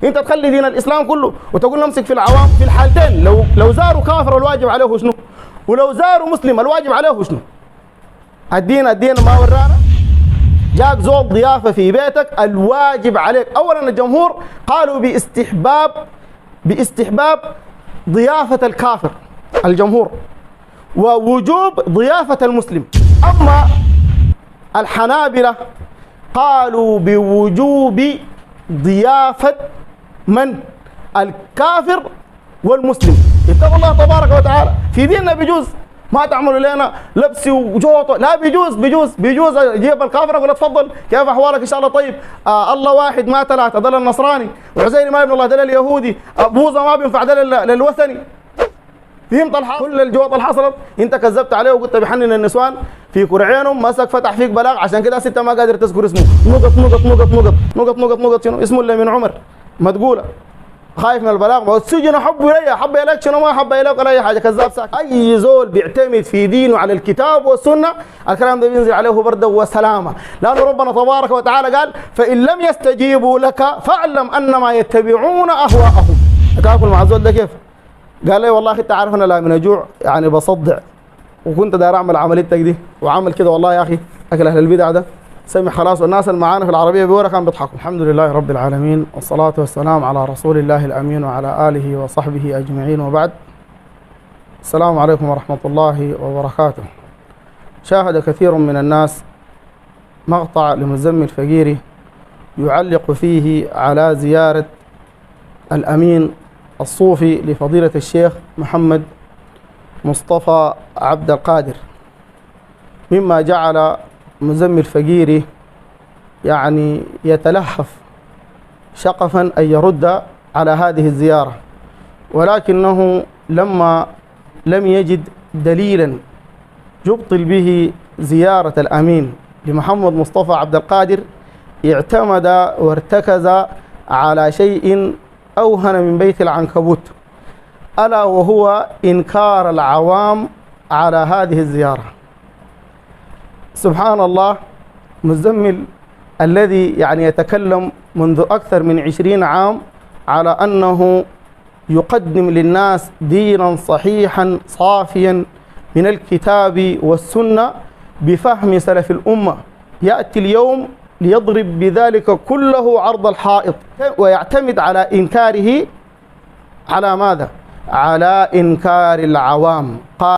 انت تخلي دين الاسلام كله وتقول نمسك في العوام. في الحالتين لو زاروا كافر الواجب عليه شنو؟ ولو زاروا مسلم الواجب عليه شنو؟ الدين ما ورانا. جاك زول ضيافه في بيتك، الواجب عليك اولا الجمهور قالوا باستحباب ضيافه الكافر الجمهور، ووجوب ضيافه المسلم. اما الحنابلة قالوا بوجوب ضيافة من؟ الكافر والمسلم. اتقوا الله تبارك وتعالى. في ديننا بيجوز، ما تعملوا لنا لبس وجوط، لا بيجوز اجيب الكافر اقول تفضل كيف احوالك ان شاء الله طيب، الله واحد ما ثلاثه، ده النصراني، وعزير ما ابن الله ده اليهودي، بوذا ما بينفع ده للوثني. فهمت كل الجوط اللي حصلت؟ انت كذبت عليه وقلت بيحنن النسوان في كرعينهم، مسك فتح فيك بلاغ، عشان كده انت ما قادر تذكر اسمه. نقط شنو اسمه اللي من عمر ما تقوله، خايف من البلاغ، والسجن حب اليك شنو ما حب اليك ولا اي حاجه، كذاب ساكت. اي زول بيعتمد في دينه على الكتاب والسنه الكلام ده بينزل عليه برده وسلامه، لانه ربنا تبارك وتعالى قال فان لم يستجيبوا لك فاعلم انما يتبعون اهواءهم. تاكل مع الزول ده كيف؟ قال لي والله انت عارف انا لا من جوع يعني بصدع، وكنت داير اعمل عمليتك دي وعمل كده، والله يا اخي اكل اهل البدع ده سمع خلاص، والناس اللي معانا في العربيه بيورا كانوا بيضحكوا. الحمد لله رب العالمين، والصلاه والسلام على رسول الله الامين وعلى اله وصحبه اجمعين، وبعد. السلام عليكم ورحمه الله وبركاته. شاهد كثير من الناس مقطع لمزمل فقيري يعلق فيه على زياره الامين الصوفي لفضيلة الشيخ محمد مصطفى عبد القادر، مما جعل مزمل فقيري يعني يتلهف شقفا أن يرد على هذه الزيارة، ولكنه لما لم يجد دليلا يبطل به زيارة الأمين لمحمد مصطفى عبد القادر اعتمد وارتكز على شيء أوهن من بيت العنكبوت، ألا وهو إنكار العوام على هذه الزيارة. سبحان الله، مزمل الذي يعني يتكلم منذ أكثر من 20 عام على أنه يقدم للناس دينا صحيحا صافيا من الكتاب والسنة بفهم سلف الأمة، يأتي اليوم ليضرب بذلك كله عرض الحائط، ويعتمد على إنكاره على ماذا؟ على إنكار العوام.